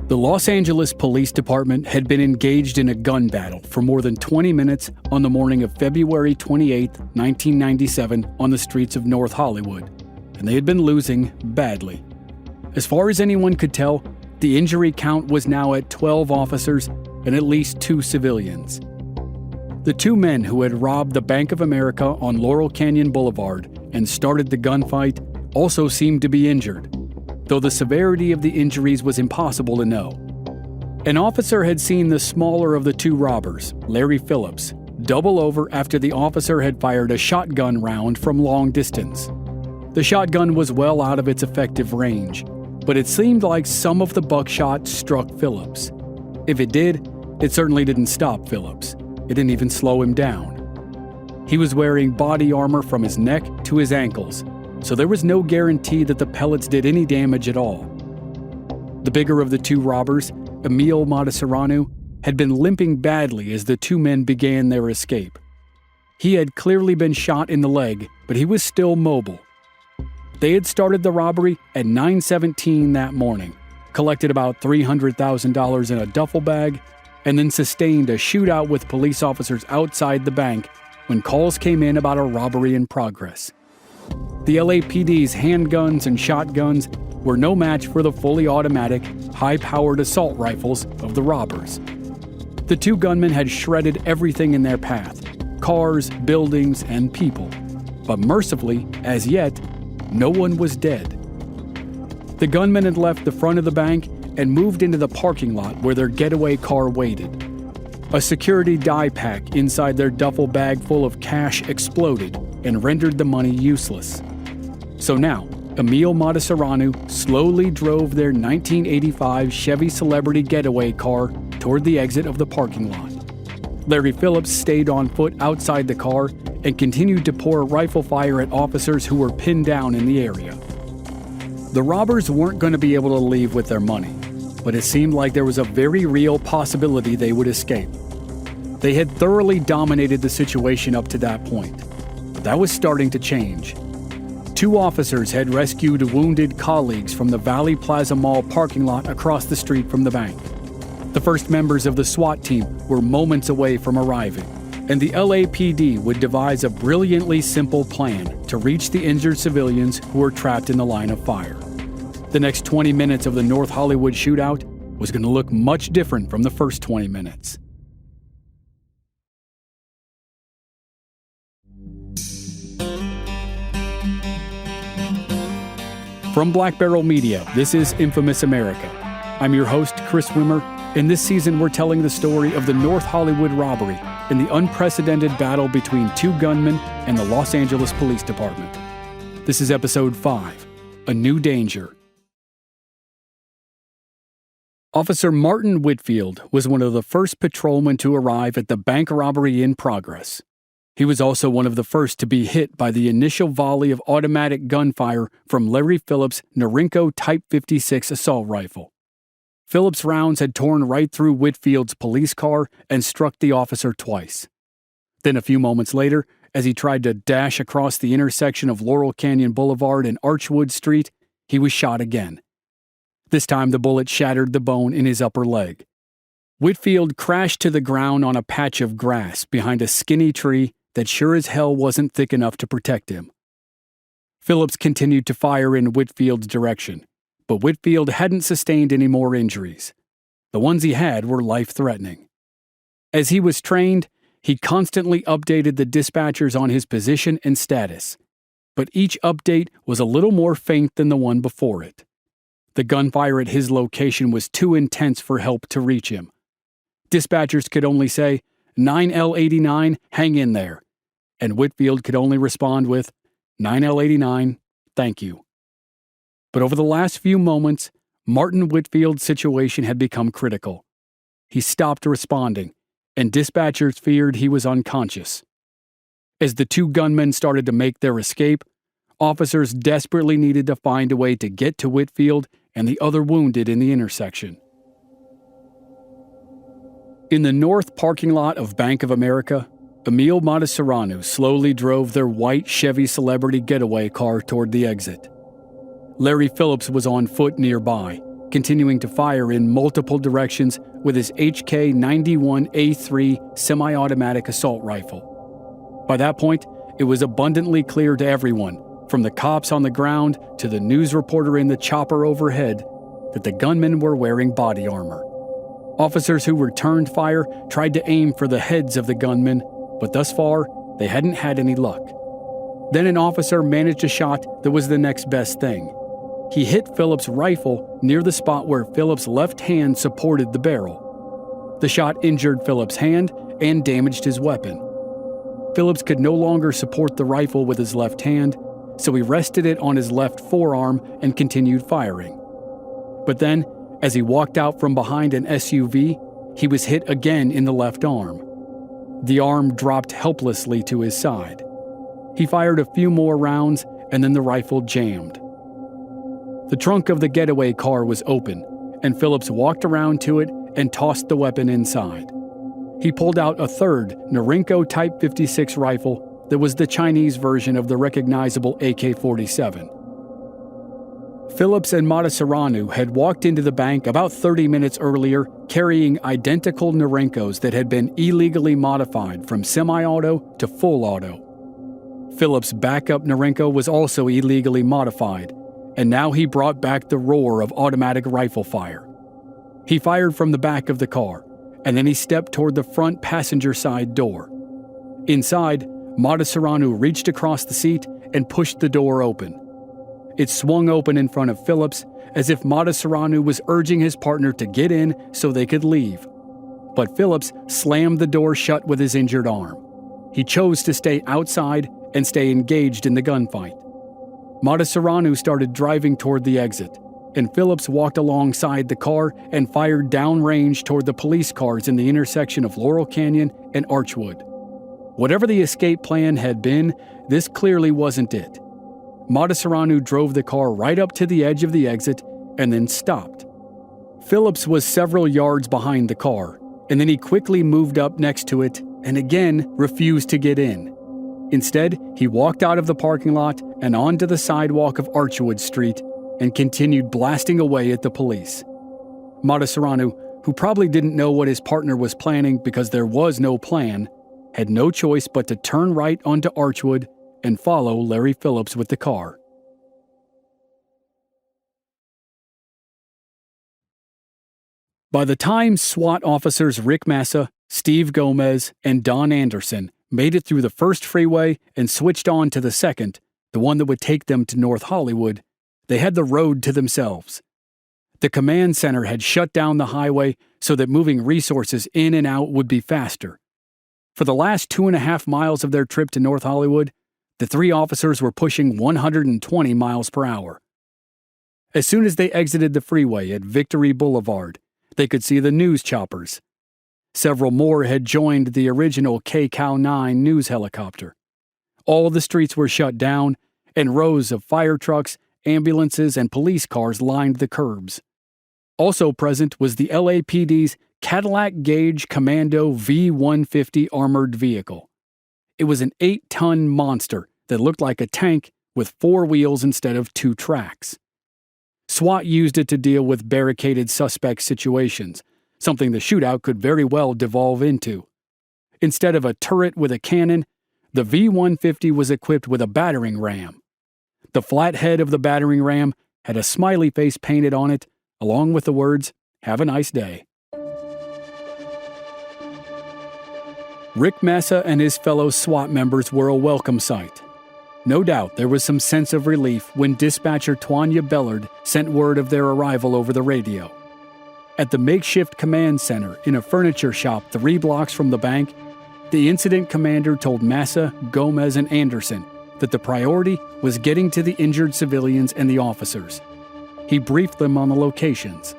The Los Angeles Police Department had been engaged in a gun battle for more than 20 minutes on the morning of February 28, 1997, on the streets of North Hollywood, and they had been losing badly. As far as anyone could tell, the injury count was now at 12 officers and at least 2 civilians. The 2 men who had robbed the Bank of America on Laurel Canyon Boulevard and started the gunfight also seemed to be injured, though the severity of the injuries was impossible to know. An officer had seen the smaller of the 2 robbers, Larry Phillips, double over after the officer had fired a shotgun round from long distance. The shotgun was well out of its effective range, but it seemed like some of the buckshot struck Phillips. If it did, it certainly didn't stop Phillips. It didn't even slow him down. He was wearing body armor from his neck to his ankles, so there was no guarantee that the pellets did any damage at all. The bigger of the 2 robbers, Emil Matasareanu, had been limping badly as the 2 men began their escape. He had clearly been shot in the leg, but he was still mobile. They had started the robbery at 9:17 that morning, collected about $300,000 in a duffel bag, and then sustained a shootout with police officers outside the bank when calls came in about a robbery in progress. The LAPD's handguns and shotguns were no match for the fully automatic, high-powered assault rifles of the robbers. The 2 gunmen had shredded everything in their path: cars, buildings, and people. But mercifully, as yet, no one was dead. The gunmen had left the front of the bank and moved into the parking lot where their getaway car waited. A security die pack inside their duffel bag full of cash exploded and rendered the money useless. So now, Emil Matasareanu slowly drove their 1985 Chevy Celebrity getaway car toward the exit of the parking lot. Larry Phillips stayed on foot outside the car and continued to pour rifle fire at officers who were pinned down in the area. The robbers weren't going to be able to leave with their money, but it seemed like there was a very real possibility they would escape. They had thoroughly dominated the situation up to that point, but that was starting to change. 2 officers had rescued wounded colleagues from the Valley Plaza Mall parking lot across the street from the bank. The first members of the SWAT team were moments away from arriving, and the LAPD would devise a brilliantly simple plan to reach the injured civilians who were trapped in the line of fire. The next 20 minutes of the North Hollywood shootout was going to look much different from the first 20 minutes. From Black Barrel Media, this is Infamous America. I'm your host, Chris Wimmer, and this season we're telling the story of the North Hollywood robbery and the unprecedented battle between 2 gunmen and the Los Angeles Police Department. This is Episode 5, A New Danger. Officer Martin Whitfield was one of the first patrolmen to arrive at the bank robbery in progress. He was also one of the first to be hit by the initial volley of automatic gunfire from Larry Phillips' Norinco Type 56 assault rifle. Phillips' rounds had torn right through Whitfield's police car and struck the officer twice. Then a few moments later, as he tried to dash across the intersection of Laurel Canyon Boulevard and Archwood Street, he was shot again. This time the bullet shattered the bone in his upper leg. Whitfield crashed to the ground on a patch of grass behind a skinny tree that sure as hell wasn't thick enough to protect him. Phillips continued to fire in Whitfield's direction, but Whitfield hadn't sustained any more injuries. The ones he had were life-threatening. As he was trained, he constantly updated the dispatchers on his position and status, but each update was a little more faint than the one before it. The gunfire at his location was too intense for help to reach him. Dispatchers could only say, 9L89, hang in there, and Whitfield could only respond with, 9L89, thank you. But over the last few moments, Martin Whitfield's situation had become critical. He stopped responding, and dispatchers feared he was unconscious. As the 2 gunmen started to make their escape, officers desperately needed to find a way to get to Whitfield and the other wounded in the intersection. In the north parking lot of Bank of America, Emil Matasareanu slowly drove their white Chevy Celebrity getaway car toward the exit. Larry Phillips was on foot nearby, continuing to fire in multiple directions with his HK-91A3 semi-automatic assault rifle. By that point, it was abundantly clear to everyone, from the cops on the ground to the news reporter in the chopper overhead, that the gunmen were wearing body armor. Officers who returned fire tried to aim for the heads of the gunmen, but thus far, they hadn't had any luck. Then an officer managed a shot that was the next best thing. He hit Phillips' rifle near the spot where Phillips' left hand supported the barrel. The shot injured Phillips' hand and damaged his weapon. Phillips could no longer support the rifle with his left hand, so he rested it on his left forearm and continued firing. But then, as he walked out from behind an SUV, he was hit again in the left arm. The arm dropped helplessly to his side. He fired a few more rounds, and then the rifle jammed. The trunk of the getaway car was open, and Phillips walked around to it and tossed the weapon inside. He pulled out a third Norinco Type 56 rifle that was the Chinese version of the recognizable AK-47. Phillips and Matasauranu had walked into the bank about 30 minutes earlier carrying identical Norincos that had been illegally modified from semi-auto to full auto. Phillips' backup Norinco was also illegally modified, and now he brought back the roar of automatic rifle fire. He fired from the back of the car, and then he stepped toward the front passenger side door. Inside, Matasauranu reached across the seat and pushed the door open. It swung open in front of Phillips, as if Matasauranu was urging his partner to get in so they could leave. But Phillips slammed the door shut with his injured arm. He chose to stay outside and stay engaged in the gunfight. Matasauranu started driving toward the exit, and Phillips walked alongside the car and fired downrange toward the police cars in the intersection of Laurel Canyon and Archwood. Whatever the escape plan had been, this clearly wasn't it. Matasauranu drove the car right up to the edge of the exit and then stopped. Phillips was several yards behind the car, and then he quickly moved up next to it and again refused to get in. Instead, he walked out of the parking lot and onto the sidewalk of Archwood Street and continued blasting away at the police. Matasauranu, who probably didn't know what his partner was planning because there was no plan, had no choice but to turn right onto Archwood and follow Larry Phillips with the car. By the time SWAT officers Rick Massa, Steve Gomez, and Don Anderson made it through the first freeway and switched on to the second, the one that would take them to North Hollywood, they had the road to themselves. The command center had shut down the highway so that moving resources in and out would be faster. For the last 2.5 miles of their trip to North Hollywood, the three officers were pushing 120 miles per hour. As soon as they exited the freeway at Victory Boulevard, they could see the news choppers. Several more had joined the original KCOW-9 news helicopter. All the streets were shut down, and rows of fire trucks, ambulances, and police cars lined the curbs. Also present was the LAPD's Cadillac Gauge Commando V-150 armored vehicle. It was an 8-ton monster that looked like a tank with 4 wheels instead of 2 tracks. SWAT used it to deal with barricaded suspect situations, something the Shootout could very well devolve into. Instead of a turret with a cannon, the V-150 was equipped with a battering ram. The flat head of the battering ram had a smiley face painted on it, along with the words, "Have a nice day." Rick Massa and his fellow SWAT members were a welcome sight. No doubt there was some sense of relief when dispatcher Tanya Bellard sent word of their arrival over the radio. At the makeshift command center in a furniture shop 3 blocks from the bank, the incident commander told Massa, Gomez, and Anderson that the priority was getting to the injured civilians and the officers. He briefed them on the locations.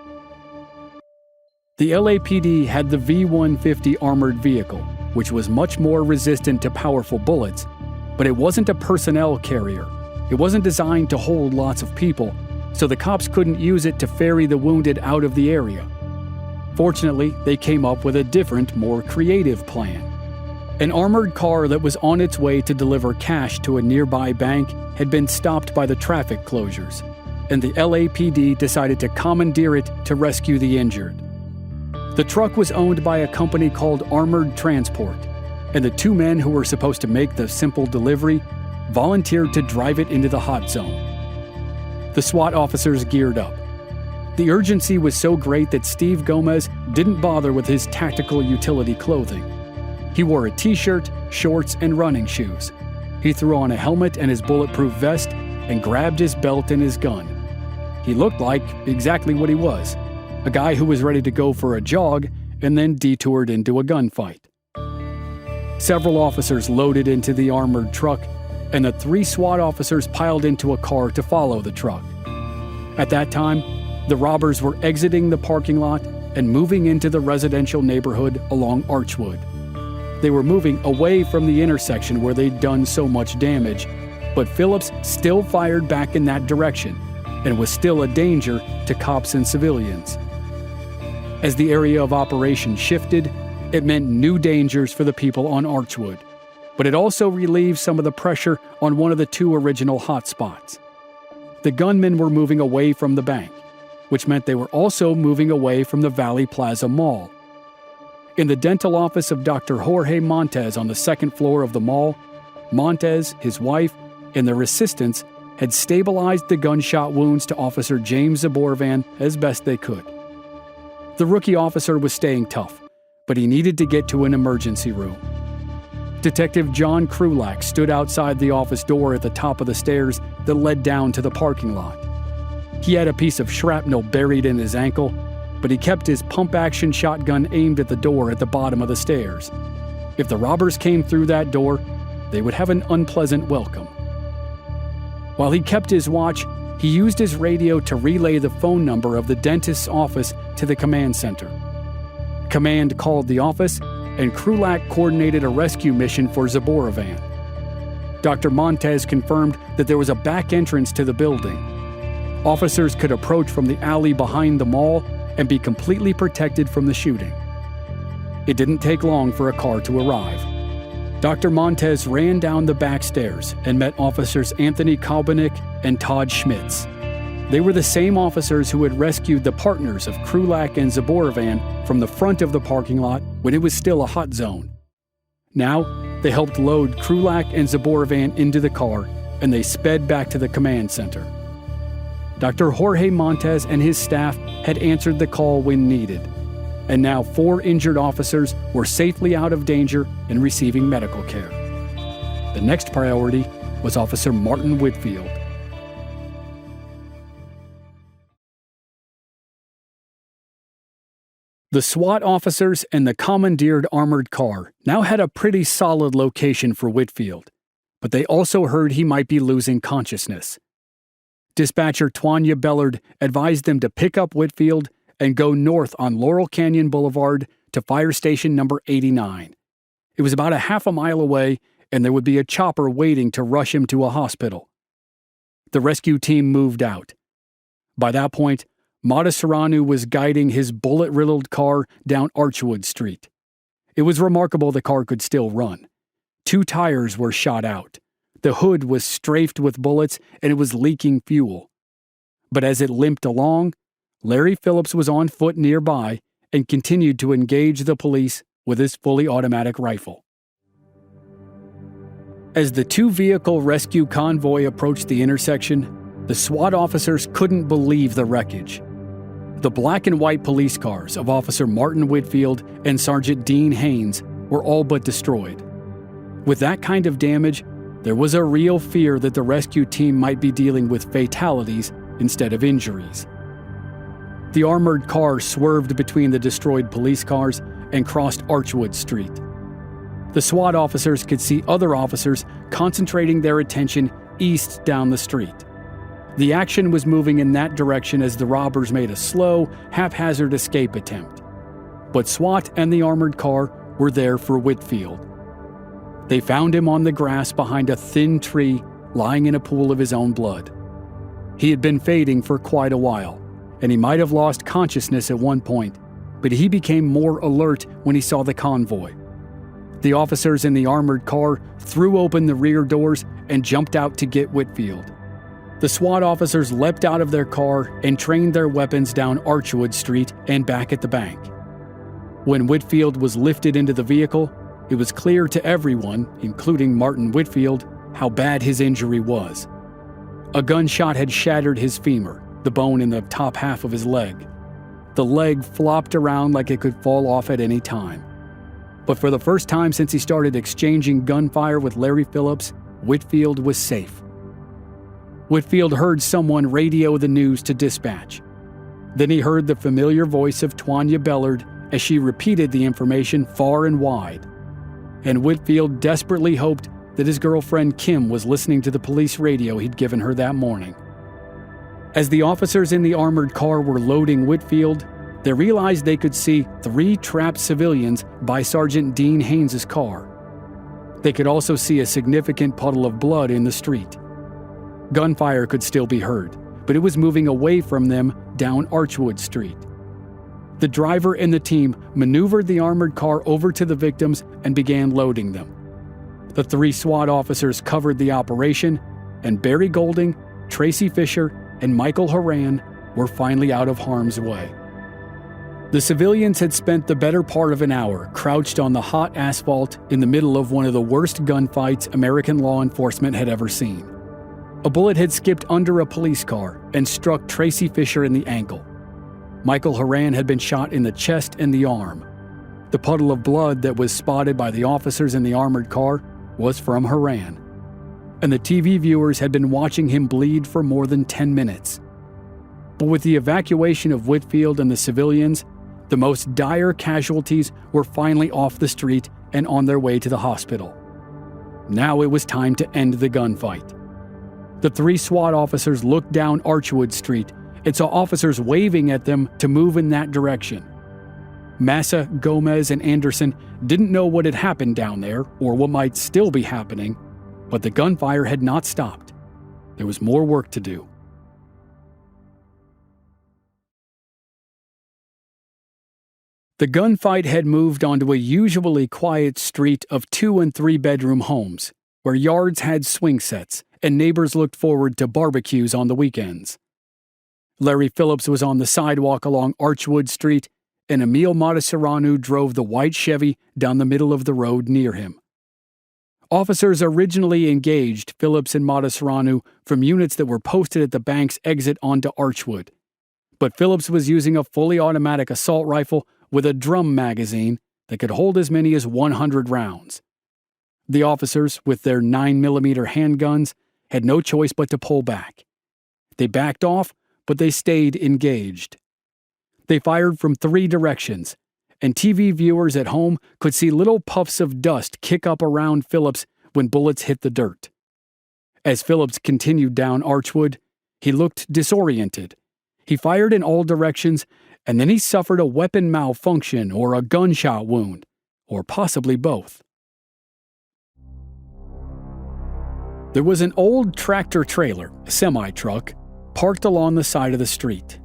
The LAPD had the V-150 armored vehicle, which was much more resistant to powerful bullets, but it wasn't a personnel carrier. It wasn't designed to hold lots of people, so the cops couldn't use it to ferry the wounded out of the area. Fortunately, they came up with a different, more creative plan. An armored car that was on its way to deliver cash to a nearby bank had been stopped by the traffic closures, and the LAPD decided to commandeer it to rescue the injured. The truck was owned by a company called Armored Transport, and the two men who were supposed to make the simple delivery volunteered to drive it into the hot zone. The SWAT officers geared up. The urgency was so great that Steve Gomez didn't bother with his tactical utility clothing. He wore a t-shirt, shorts, and running shoes. He threw on a helmet and his bulletproof vest and grabbed his belt and his gun. He looked like exactly what he was, a guy who was ready to go for a jog and then detoured into a gunfight. Several officers loaded into the armored truck, and the 3 SWAT officers piled into a car to follow the truck. At that time, the robbers were exiting the parking lot and moving into the residential neighborhood along Archwood. They were moving away from the intersection where they'd done so much damage, but Phillips still fired back in that direction and was still a danger to cops and civilians. As the area of operation shifted, it meant new dangers for the people on Archwood, but it also relieved some of the pressure on one of the 2 original hotspots. The gunmen were moving away from the bank, which meant they were also moving away from the Valley Plaza Mall. In the dental office of Dr. Jorge Montez on the 2nd floor of the mall, Montez, his wife, and their assistants had stabilized the gunshot wounds to Officer James Zaborovan as best they could. The rookie officer was staying tough, but he needed to get to an emergency room. Detective John Krulak stood outside the office door at the top of the stairs that led down to the parking lot. He had a piece of shrapnel buried in his ankle, but he kept his pump-action shotgun aimed at the door at the bottom of the stairs. If the robbers came through that door, they would have an unpleasant welcome. While he kept his watch, he used his radio to relay the phone number of the dentist's office to the command center. Command called the office, and Krulak coordinated a rescue mission for Zaborovan. Dr. Montez confirmed that there was a back entrance to the building. Officers could approach from the alley behind the mall and be completely protected from the shooting. It didn't take long for a car to arrive. Dr. Montez ran down the back stairs and met Officers Anthony Kalbanick and Todd Schmitz. They were the same officers who had rescued the partners of Krulak and Zaborovan from the front of the parking lot when it was still a hot zone. Now, they helped load Krulak and Zaborovan into the car, and they sped back to the command center. Dr. Jorge Montez and his staff had answered the call when needed, and now 4 injured officers were safely out of danger and receiving medical care. The next priority was Officer Martin Whitfield. The SWAT officers and the commandeered armored car now had a pretty solid location for Whitfield, but they also heard he might be losing consciousness. Dispatcher Tanya Bellard advised them to pick up Whitfield and go north on Laurel Canyon Boulevard to Fire Station number 89. It was about a half a mile away, and there would be a chopper waiting to rush him to a hospital. The rescue team moved out. By that point, Mata Saranu was guiding his bullet-riddled car down Archwood Street. It was remarkable the car could still run. 2 tires were shot out. The hood was strafed with bullets, and it was leaking fuel. But as it limped along, Larry Phillips was on foot nearby and continued to engage the police with his fully automatic rifle. As the 2-vehicle rescue convoy approached the intersection, the SWAT officers couldn't believe the wreckage. The black and white police cars of Officer Martin Whitfield and Sergeant Dean Haynes were all but destroyed. With that kind of damage, there was a real fear that the rescue team might be dealing with fatalities instead of injuries. The armored car swerved between the destroyed police cars and crossed Archwood Street. The SWAT officers could see other officers concentrating their attention east down the street. The action was moving in that direction as the robbers made a slow, haphazard escape attempt. But SWAT and the armored car were there for Whitfield. They found him on the grass behind a thin tree, lying in a pool of his own blood. He had been fading for quite a while, and he might have lost consciousness at one point, but he became more alert when he saw the convoy. The officers in the armored car threw open the rear doors and jumped out to get Whitfield. The SWAT officers leapt out of their car and trained their weapons down Archwood Street and back at the bank. When Whitfield was lifted into the vehicle, it was clear to everyone, including Martin Whitfield, how bad his injury was. A gunshot had shattered his femur, the bone in the top half of his leg. The leg flopped around like it could fall off at any time. But for the first time since he started exchanging gunfire with Larry Phillips, Whitfield was safe. Whitfield heard someone radio the news to dispatch. Then he heard the familiar voice of Tanya Bellard as she repeated the information far and wide. And Whitfield desperately hoped that his girlfriend Kim was listening to the police radio he'd given her that morning. As the officers in the armored car were loading Whitfield, they realized they could see 3 trapped civilians by Sergeant Dean Haynes' car. They could also see a significant puddle of blood in the street. Gunfire could still be heard, but it was moving away from them down Archwood Street. The driver and the team maneuvered the armored car over to the victims and began loading them. The 3 SWAT officers covered the operation, and Barry Golding, Tracy Fisher, and Michael Horan were finally out of harm's way. The civilians had spent the better part of an hour crouched on the hot asphalt in the middle of one of the worst gunfights American law enforcement had ever seen. A bullet had skipped under a police car and struck Tracy Fisher in the ankle. Michael Horan had been shot in the chest and the arm. The puddle of blood that was spotted by the officers in the armored car was from Horan. And the TV viewers had been watching him bleed for more than 10 minutes. But with the evacuation of Whitfield and the civilians, the most dire casualties were finally off the street and on their way to the hospital. Now it was time to end the gunfight. The 3 SWAT officers looked down Archwood Street and saw officers waving at them to move in that direction. Massa, Gomez, and Anderson didn't know what had happened down there or what might still be happening, but the gunfire had not stopped. There was more work to do. The gunfight had moved onto a usually quiet street of 2- and 3-bedroom homes, where yards had swing sets and neighbors looked forward to barbecues on the weekends. Larry Phillips was on the sidewalk along Archwood Street, and Emil Matasareanu drove the white Chevy down the middle of the road near him. Officers originally engaged Phillips and Matasareanu from units that were posted at the bank's exit onto Archwood, but Phillips was using a fully automatic assault rifle with a drum magazine that could hold as many as 100 rounds. The officers, with their 9mm handguns, had no choice but to pull back. They backed off, but they stayed engaged. They fired from 3 directions, and TV viewers at home could see little puffs of dust kick up around Phillips when bullets hit the dirt. As Phillips continued down Archwood, he looked disoriented. He fired in all directions, and then he suffered a weapon malfunction or a gunshot wound, or possibly both. There was an old tractor-trailer, semi-truck, parked along the side of the street.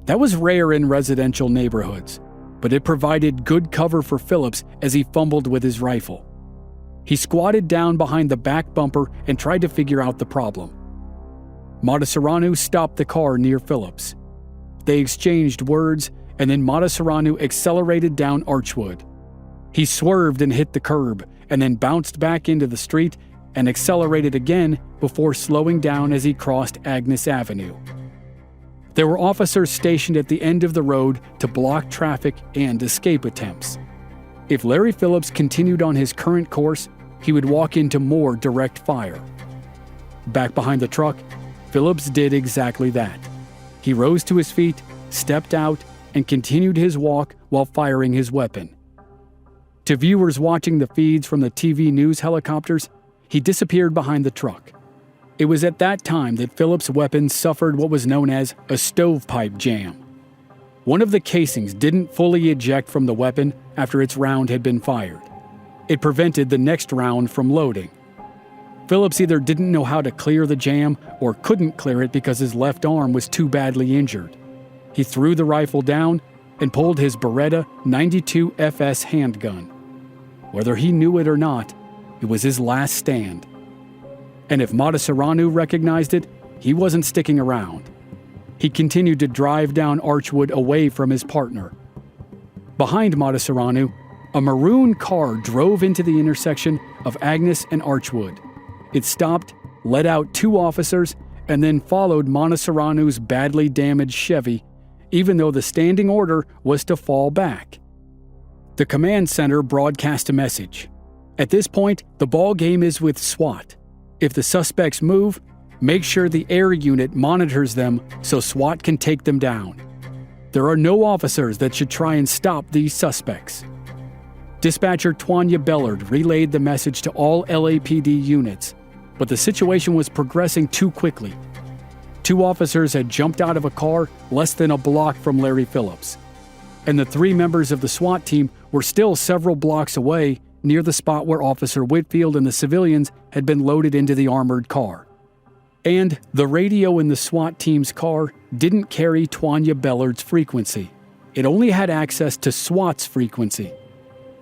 That was rare in residential neighborhoods, but it provided good cover for Phillips as he fumbled with his rifle. He squatted down behind the back bumper and tried to figure out the problem. Matasareanu stopped the car near Phillips. They exchanged words, and then Matasareanu accelerated down Archwood. He swerved and hit the curb, and then bounced back into the street and accelerated again before slowing down as he crossed Agnes Avenue. There were officers stationed at the end of the road to block traffic and escape attempts. If Larry Phillips continued on his current course, he would walk into more direct fire. Back behind the truck, Phillips did exactly that. He rose to his feet, stepped out, and continued his walk while firing his weapon. To viewers watching the feeds from the TV news helicopters, he disappeared behind the truck. It was at that time that Phillips' weapon suffered what was known as a stovepipe jam. One of the casings didn't fully eject from the weapon after its round had been fired. It prevented the next round from loading. Phillips either didn't know how to clear the jam or couldn't clear it because his left arm was too badly injured. He threw the rifle down and pulled his Beretta 92 FS handgun. Whether he knew it or not, it was his last stand. And if Matasareanu recognized it, he wasn't sticking around. He continued to drive down Archwood away from his partner. Behind Matasareanu, a maroon car drove into the intersection of Agnes and Archwood. It stopped, let out 2 officers, and then followed Matasareanu's badly damaged Chevy, even though the standing order was to fall back. The command center broadcast a message. At this point, the ball game is with SWAT. If the suspects move, make sure the air unit monitors them so SWAT can take them down. There are no officers that should try and stop these suspects. Dispatcher Tanya Bellard relayed the message to all LAPD units, but the situation was progressing too quickly. 2 officers had jumped out of a car less than a block from Larry Phillips, and the 3 members of the SWAT team were still several blocks away near the spot where Officer Whitfield and the civilians had been loaded into the armored car. And the radio in the SWAT team's car didn't carry Tanya Bellard's frequency. It only had access to SWAT's frequency.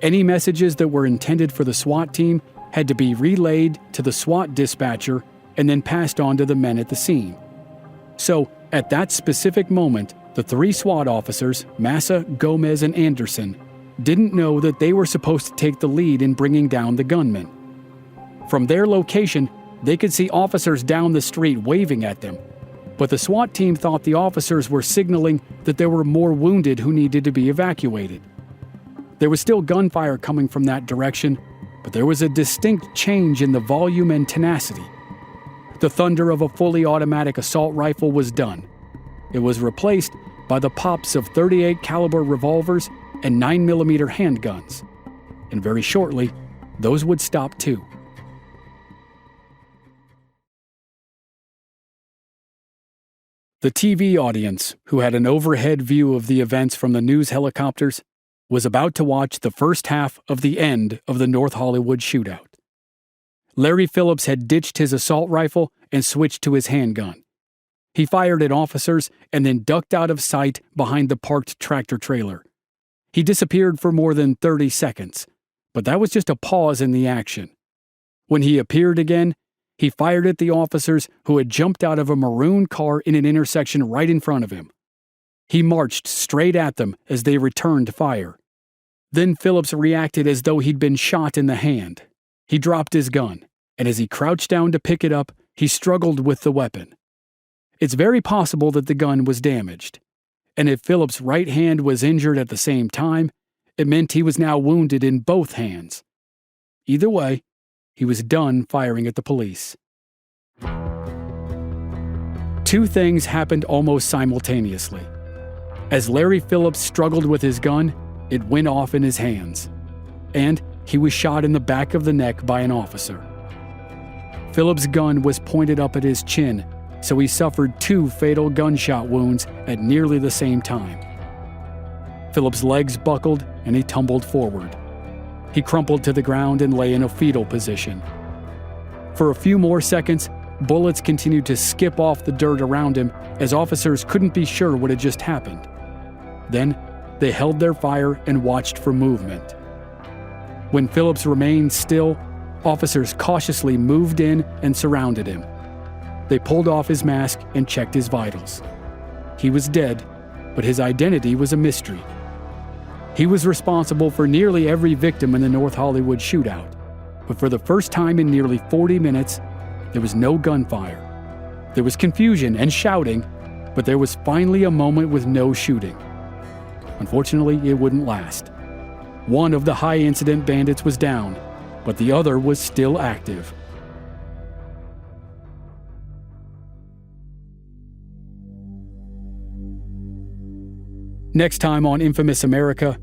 Any messages that were intended for the SWAT team had to be relayed to the SWAT dispatcher and then passed on to the men at the scene. So, at that specific moment, the 3 SWAT officers, Massa, Gomez, and Anderson, didn't know that they were supposed to take the lead in bringing down the gunman. From their location, they could see officers down the street waving at them, but the SWAT team thought the officers were signaling that there were more wounded who needed to be evacuated. There was still gunfire coming from that direction, but there was a distinct change in the volume and tenacity. The thunder of a fully automatic assault rifle was done. It was replaced by the pops of .38 caliber revolvers and 9mm handguns. And very shortly, those would stop too. The TV audience, who had an overhead view of the events from the news helicopters, was about to watch the first half of the end of the North Hollywood shootout. Larry Phillips had ditched his assault rifle and switched to his handgun. He fired at officers and then ducked out of sight behind the parked tractor trailer. He disappeared for more than 30 seconds, but that was just a pause in the action. When he appeared again, he fired at the officers who had jumped out of a maroon car in an intersection right in front of him. He marched straight at them as they returned fire. Then Phillips reacted as though he'd been shot in the hand. He dropped his gun, and as he crouched down to pick it up, he struggled with the weapon. It's very possible that the gun was damaged, and if Phillips' right hand was injured at the same time, it meant he was now wounded in both hands. Either way, he was done firing at the police. 2 things happened almost simultaneously. As Larry Phillips struggled with his gun, it went off in his hands, and he was shot in the back of the neck by an officer. Phillips' gun was pointed up at his chin, so he suffered 2 fatal gunshot wounds at nearly the same time. Phillips' legs buckled and he tumbled forward. He crumpled to the ground and lay in a fetal position. For a few more seconds, bullets continued to skip off the dirt around him as officers couldn't be sure what had just happened. Then, they held their fire and watched for movement. When Phillips remained still, officers cautiously moved in and surrounded him. They pulled off his mask and checked his vitals. He was dead, but his identity was a mystery. He was responsible for nearly every victim in the North Hollywood shootout, but for the first time in nearly 40 minutes, there was no gunfire. There was confusion and shouting, but there was finally a moment with no shooting. Unfortunately, it wouldn't last. One of the high-incident bandits was down, but the other was still active. Next time on Infamous America,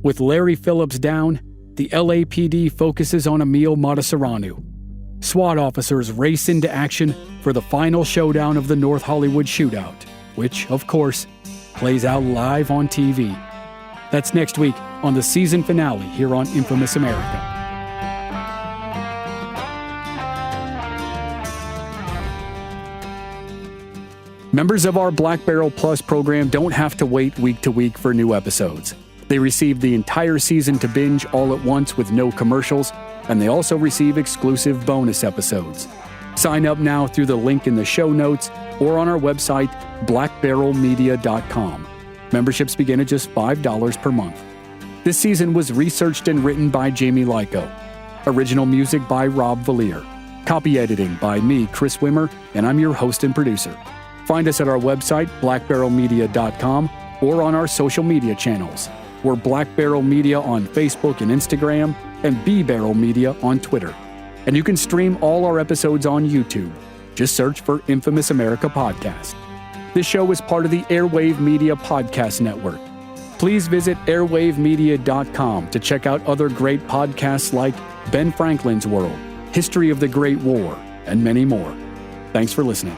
with Larry Phillips down, the LAPD focuses on Emil Matasareanu. SWAT officers race into action for the final showdown of the North Hollywood shootout, which, of course, plays out live on TV. That's next week on the season finale here on Infamous America. Members of our Black Barrel Plus program don't have to wait week to week for new episodes. They receive the entire season to binge all at once with no commercials, and they also receive exclusive bonus episodes. Sign up now through the link in the show notes or on our website, blackbarrelmedia.com. Memberships begin at just $5 per month. This season was researched and written by Jamie Lyko. Original music by Rob Valier. Copy editing by me, Chris Wimmer, and I'm your host and producer. Find us at our website, blackbarrelmedia.com, or on our social media channels. We're Black Barrel Media on Facebook and Instagram, and B Barrel Media on Twitter. And you can stream all our episodes on YouTube. Just search for Infamous America Podcast. This show is part of the Airwave Media Podcast Network. Please visit airwavemedia.com to check out other great podcasts like Ben Franklin's World, History of the Great War, and many more. Thanks for listening.